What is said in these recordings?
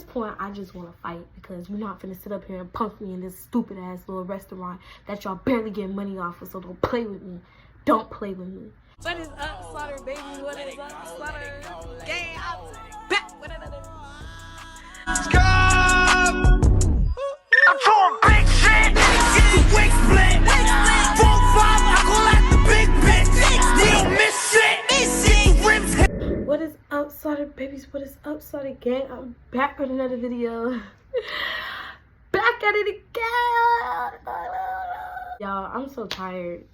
point, I just want to fight because you're not finna sit up here and punk me in this stupid ass little restaurant that y'all barely get money off of. So don't play with me. Don't play with me. What is up, Slaughter baby? What is up, Slaughter gang? I'm back with another. I'm doing big shit. Wig split. 4-5. I call that the big bitch. We don't miss shit. Rims. What is up, Slaughter babies? What is up, Slaughter gang? I'm back with another video. Back at it again. Y'all, I'm so tired.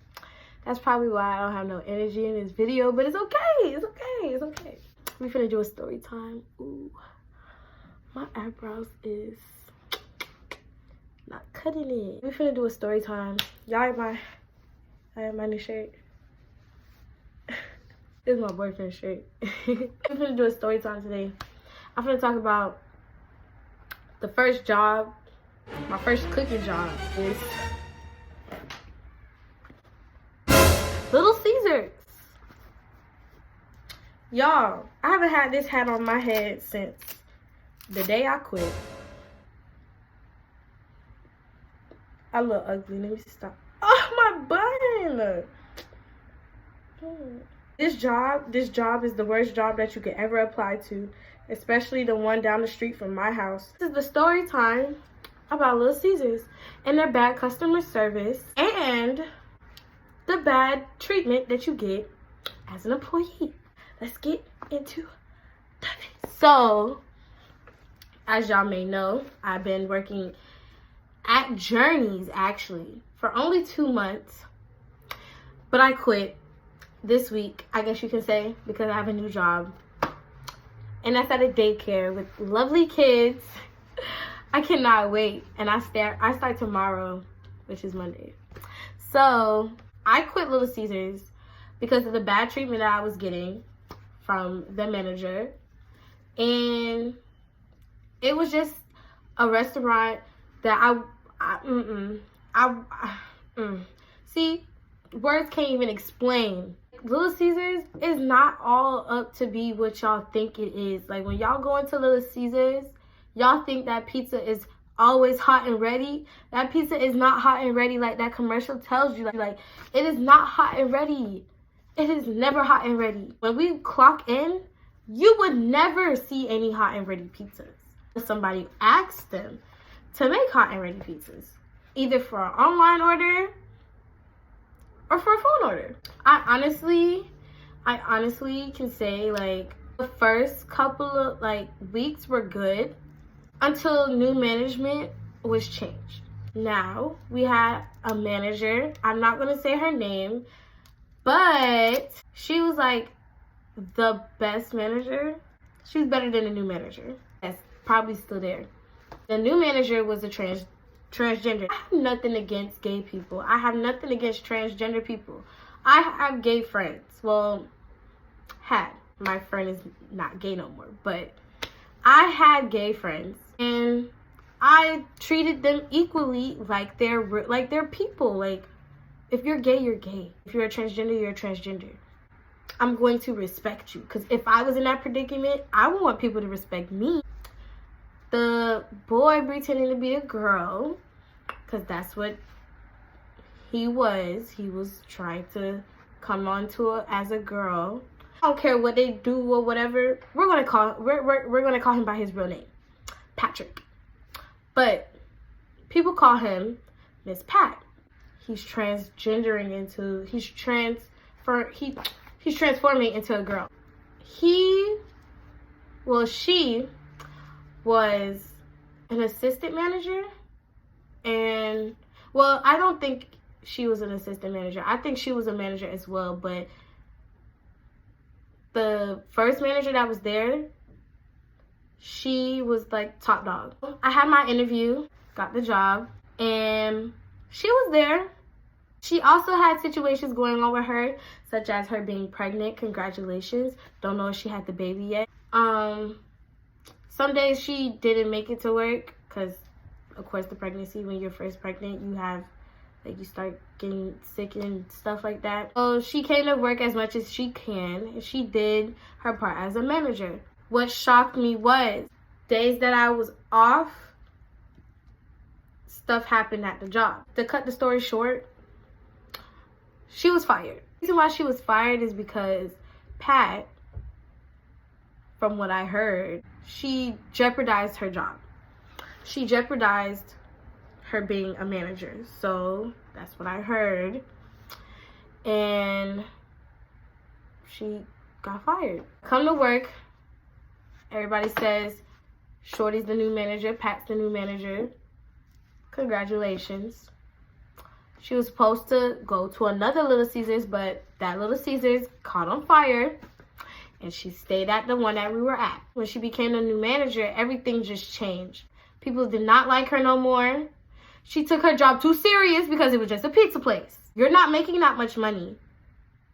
That's probably why I don't have no energy in this video, but it's okay. It's okay. It's okay. We finna do a story time. Ooh, my eyebrows is not cutting it. We finna do a story time. Y'all, I have my new shirt. This is my boyfriend's shirt. We're finna do a story time today. I'm finna talk about the first job. My first cooking job is Little Caesars. Y'all, I haven't had this hat on my head since the day I quit. I look ugly. Let me stop. Oh, my bun. This job is the worst job that you could ever apply to, especially the one down the street from my house. This is the story time about Little Caesars and their bad customer service and the bad treatment that you get as an employee. Let's get into the video. So, as y'all may know, I've been working at Journeys actually for only 2 months, but I quit this week, I guess you can say, because I have a new job, and that's at a daycare with lovely kids. I cannot wait, and I start tomorrow, which is Monday. So I quit Little Caesars because of the bad treatment that I was getting from the manager, and it was just a restaurant that see, words can't even explain. Little Caesars is not all up to be what y'all think it is. Like, when y'all go into Little Caesars, y'all think that pizza is always hot and ready. That pizza is not hot and ready like that commercial tells you. Like, it is not hot and ready. It is never hot and ready. When we clock in, you would never see any hot and ready pizzas. Somebody asked them to make hot and ready pizzas, either for an online order or for a phone order. I honestly can say, like, the first couple of weeks were good until new management was changed. Now we had a manager, I'm not gonna say her name, but she was like the best manager. She was better than the new manager. That's probably still there. The new manager was a transgender. I have nothing against gay people. I have nothing against transgender people. I have gay friends. Well, had. My friend is not gay no more, but I had gay friends, and I treated them equally like they're people. Like, if you're gay, you're gay. If you're a transgender, you're a transgender. I'm going to respect you, because if I was in that predicament, I would want people to respect me. The boy pretending to be a girl, because that's what he was. He was trying to come on to it as a girl. I don't care what they do or whatever. We're gonna call him by his real name, Patrick. But people call him Miss Pat. He's transforming into a girl. She was an assistant manager, and well, I don't think she was an assistant manager. I think she was a manager as well, but the first manager that was there, she was like top dog. I had my interview, got the job, and she was there. She also had situations going on with her, such as her being pregnant. Congratulations. Don't know if she had the baby yet. Some days she didn't make it to work because, of course, the pregnancy, when you're first pregnant, you have, like, you start getting sick and stuff like that. So she came to work as much as she can, and she did her part as a manager. What shocked me was days that I was off, stuff happened at the job. To cut the story short, she was fired. The reason why she was fired is because Pat, from what I heard, she jeopardized her job. She jeopardized her being a manager. So that's what I heard. And she got fired. Come to work, everybody says Shorty's the new manager, Pat's the new manager. Congratulations. She was supposed to go to another Little Caesars, but that Little Caesars caught on fire, and she stayed at the one that we were at. When she became the new manager, everything just changed. People did not like her no more. She took her job too serious because it was just a pizza place. You're not making that much money.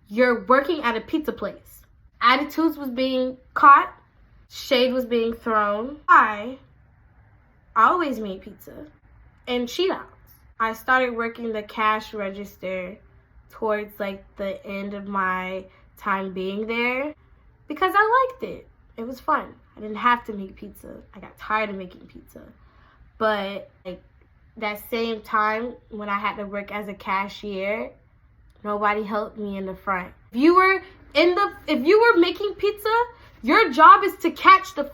You're working at a pizza place. Attitudes was being caught. Shade was being thrown. I always made pizza and Cheetos. I started working the cash register towards like the end of my time being there because I liked it. It was fun. I didn't have to make pizza. I got tired of making pizza. But like that same time when I had to work as a cashier, nobody helped me in the front. If you were making pizza, your job is to catch the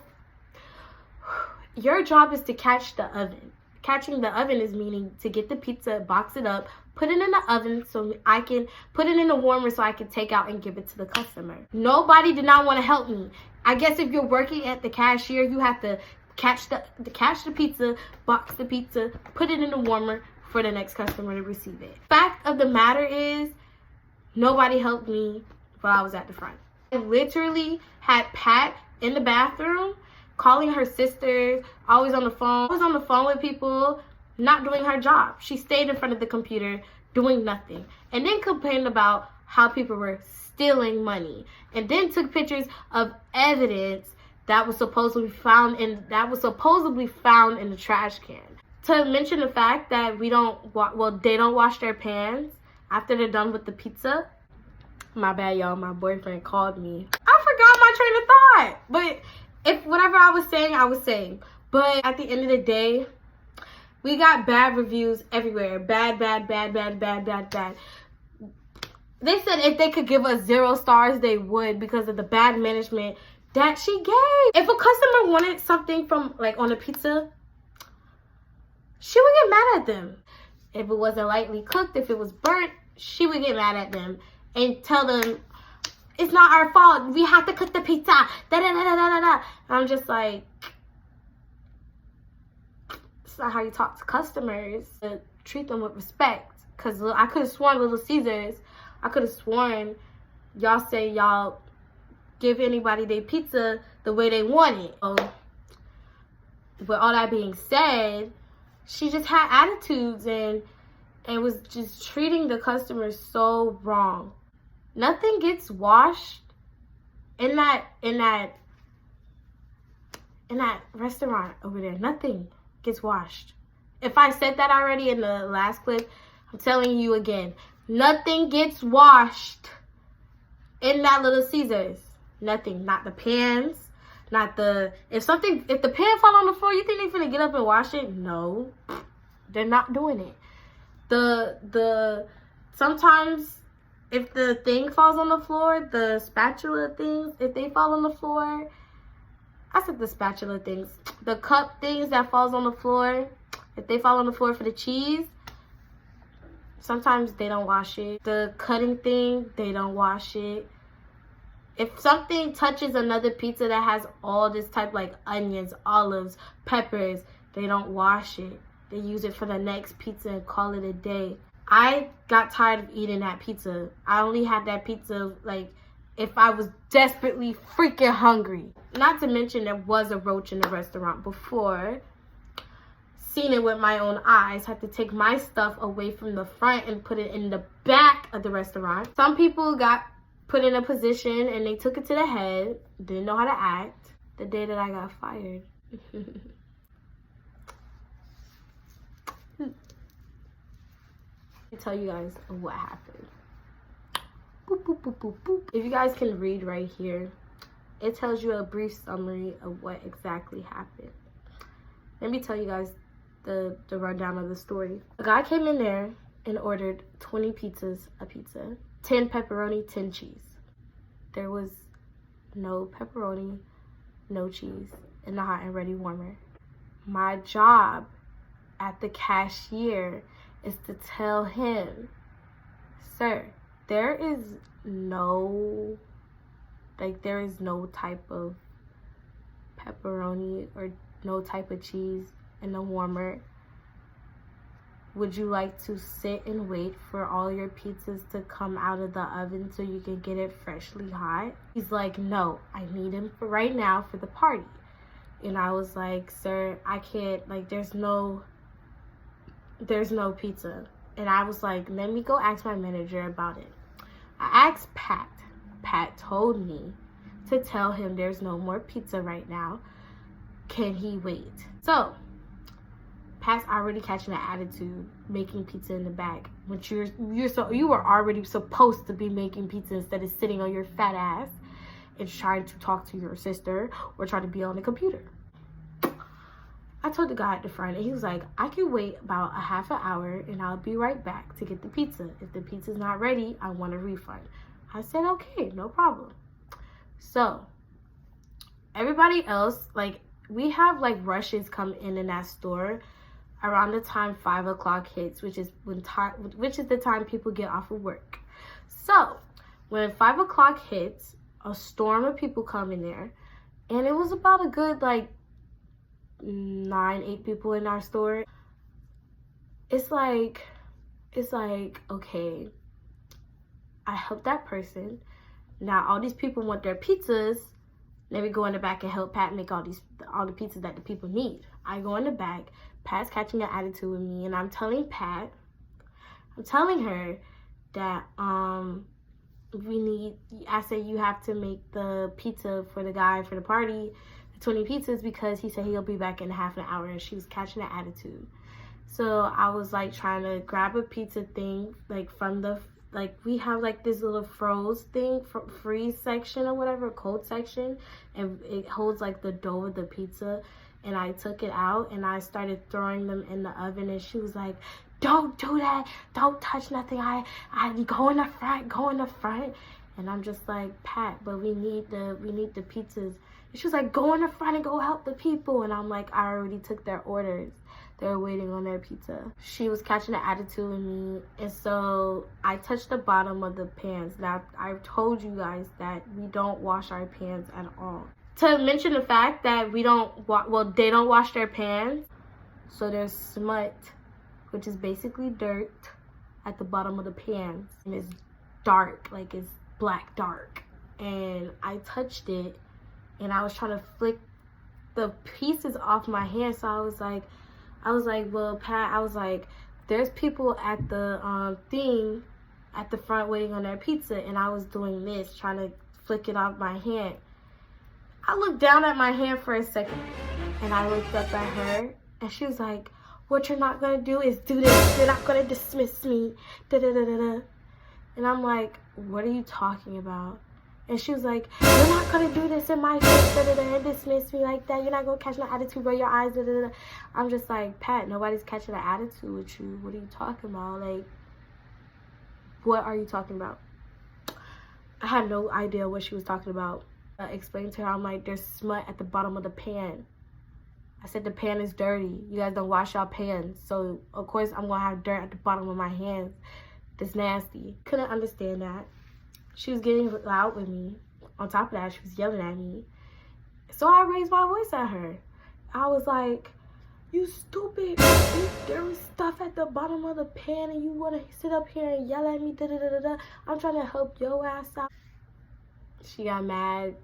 oven. Catching the oven is meaning to get the pizza, box it up, put it in the oven so I can put it in the warmer so I can take out and give it to the customer. Nobody did not want to help me. I guess if you're working at the cashier, you have to catch the pizza, box the pizza, put it in the warmer for the next customer to receive it. Fact of the matter is, nobody helped me while I was at the front. I literally had Pat in the bathroom calling her sisters, always on the phone with people, not doing her job. She stayed in front of the computer doing nothing, and then complained about how people were stealing money, and then took pictures of evidence that was supposedly found in the trash can. To mention the fact that they don't wash their pans after they're done with the pizza. My bad, y'all. My boyfriend called me. I forgot my train of thought. But if whatever I was saying. But at the end of the day, we got bad reviews everywhere. Bad. They said if they could give us 0 stars, they would because of the bad management that she gave. If a customer wanted something from like on a pizza, she would get mad at them. If it wasn't lightly cooked, if it was burnt, she would get mad at them and tell them it's not our fault. We have to cook the pizza. And I'm just like, it's not how you talk to customers. Treat them with respect. Cause I could have sworn Little Caesars, I could have sworn y'all say y'all give anybody their pizza the way they want it. With all that being said, she just had attitudes and was just treating the customers so wrong. Nothing gets washed in that restaurant over there. Nothing gets washed. If I said that already in the last clip, I'm telling you again. Nothing gets washed in that Little Caesars. Nothing. Not the pans. Not the... If the pan fall on the floor, you think they're gonna get up and wash it? No. They're not doing it. Sometimes if the thing falls on the floor, the spatula things, if they fall on the floor, I said the spatula things, the cup things that falls on the floor, if they fall on the floor for the cheese, sometimes they don't wash it. The cutting thing, they don't wash it. If something touches another pizza that has all this type like onions, olives, peppers, they don't wash it. They use it for the next pizza and call it a day. I got tired of eating that pizza. I only had that pizza like if I was desperately freaking hungry. Not to mention there was a roach in the restaurant before. Seen it with my own eyes. Had to take my stuff away from the front and put it in the back of the restaurant. Some people got put in a position and they took it to the head. Didn't know how to act. The day that I got fired. I'll tell you guys what happened. Boop, boop, boop, boop, boop. If you guys can read right here, it tells you a brief summary of what exactly happened. Let me tell you guys the rundown of the story. A guy came in there and ordered 20 pizzas a pizza, 10 pepperoni, 10 cheese. There was no pepperoni, no cheese in the hot and ready warmer. My job at the cashier is to tell him, sir, there is no type of pepperoni or no type of cheese in the warmer. Would you like to sit and wait for all your pizzas to come out of the oven so you can get it freshly hot? He's like, no, I need them for right now for the party. And I was like, sir, I can't, like, there's no pizza. And I was like, let me go ask my manager about it. I asked Pat. Pat told me to tell him there's no more pizza right now. Can he wait? So Pat's already catching an attitude, making pizza in the bag. Which you were already supposed to be making pizza instead of sitting on your fat ass and trying to talk to your sister or trying to be on the computer. I told the guy at the front, and he was like, I can wait about a half an hour and I'll be right back to get the pizza. If the pizza's not ready, I want a refund. I said, okay, no problem. So everybody else, like, we have like rushes come in that store around the time 5 o'clock hits, which is the time people get off of work. So when 5 o'clock hits, a storm of people come in there, and it was about a good like 9-8 people in our store. It's like, okay, I helped that person. Now all these people want their pizzas. Let me go in the back and help Pat make all the pizzas that the people need. I go in the back. Pat's catching an attitude with me, and I'm telling her that I said you have to make the pizza for the guy for the party, the 20 pizzas, because he said he'll be back in half an hour, and she was catching an attitude. So I was like trying to grab a pizza thing, like from the, like we have like this little froze thing, freeze section or whatever, cold section, and it holds like the dough of the pizza. And I took it out and I started throwing them in the oven, and she was like, don't do that, don't touch nothing, I go in the front. And I'm just like, Pat, but we need the pizzas. And she was like, go in the front and go help the people. And I'm like, I already took their orders. They were waiting on their pizza. She was catching an attitude with me, and so I touched the bottom of the pans. Now, I've told you guys that we don't wash our pans at all. To mention the fact that they don't wash their pans, so there's smut, which is basically dirt, at the bottom of the pans, and it's dark, like it's black dark. And I touched it, and I was trying to flick the pieces off my hand, so I was like, well, Pat, I was like, there's people at the thing at the front waiting on their pizza, and I was doing this, trying to flick it off my hand. I looked down at my hand for a second, and I looked up at her, and she was like, what you're not gonna do is do this, you're not gonna dismiss me, da-da-da-da-da. And I'm like, what are you talking about? And she was like, you're not gonna do this in my face, da-da-da, and dismiss me like that, you're not gonna catch my attitude, roll your eyes, da-da-da. I'm just like, Pat, nobody's catching an attitude with you. What are you talking about? Like, what are you talking about? I had no idea what she was talking about. I explained to her, I'm like, there's smut at the bottom of the pan. I said the pan is dirty. You guys don't wash your pans. So, of course, I'm going to have dirt at the bottom of my hands. That's nasty. Couldn't understand that. She was getting loud with me. On top of that, she was yelling at me. So I raised my voice at her. I was like, you stupid. There is stuff at the bottom of the pan, and you want to sit up here and yell at me. Da-da-da-da-da. I'm trying to help your ass out. She got mad.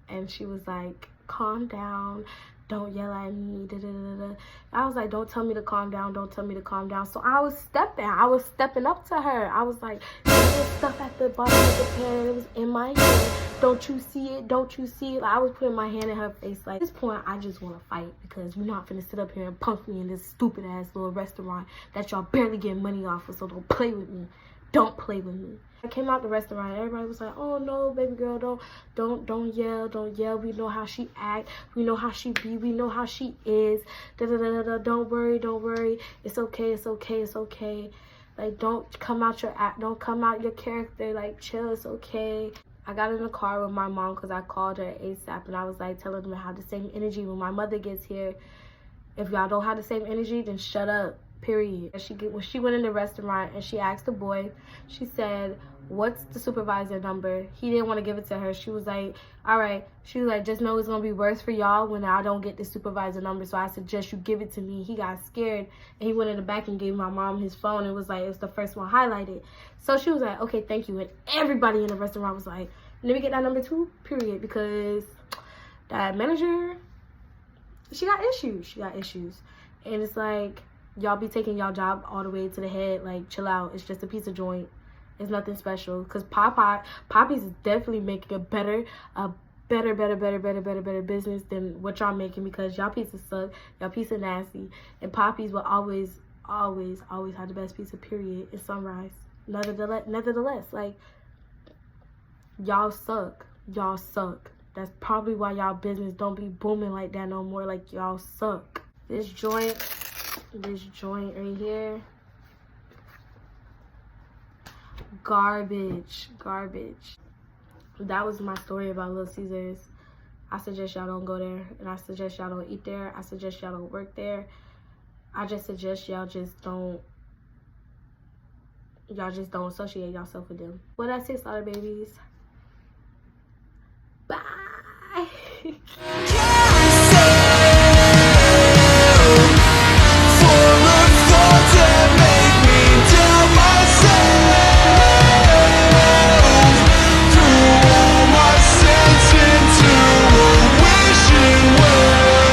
And she was like, calm down, don't yell at me, da-da-da-da. I was like, don't tell me to calm down, don't tell me to calm down. So I was stepping up to her. I was like, there was stuff at the bottom of the pan, it was in my hand. Don't you see it? Don't you see it? Like, I was putting my hand in her face. Like, at this point, I just want to fight, because you're not finna sit up here and punk me in this stupid ass little restaurant that y'all barely get money off of, so don't play with me. don't play with me. I came out the restaurant, everybody was like, oh no, baby girl, don't yell. We know how she act, we know how she be, we know how she is. Don't worry. It's okay. Like, don't come out your character. Like, chill, it's okay. I got in the car with my mom because I called her ASAP, and I was like telling them to have the same energy when my mother gets here. If y'all don't have the same energy, then shut up, period. When she went in the restaurant and she asked the boy, she said, what's the supervisor number? He didn't want to give it to her. She was like, all right. She was like, just know it's going to be worse for y'all when I don't get the supervisor number, so I suggest you give it to me. He got scared, and he went in the back and gave my mom his phone. It was like, it was the first one highlighted. So she was like, okay, thank you. And everybody in the restaurant was like, let me get that number too, period, because that manager, she got issues. And it's like, y'all be taking y'all job all the way to the head. Like, chill out. It's just a pizza joint. It's nothing special. Because Poppy's is definitely making a better business than what y'all making, because y'all pizza suck. Y'all pizza nasty. And Poppy's will always have the best pizza, period, in Sunrise. Nevertheless, like, y'all suck. That's probably why y'all business don't be booming like that no more. Like, y'all suck. This joint right here, garbage. That was my story about Little Caesars. I suggest y'all don't go there, and I suggest y'all don't eat there. I suggest y'all don't work there. I just suggest y'all just don't associate yourself with them. Well, that's it, Slaughter Babies. Bye.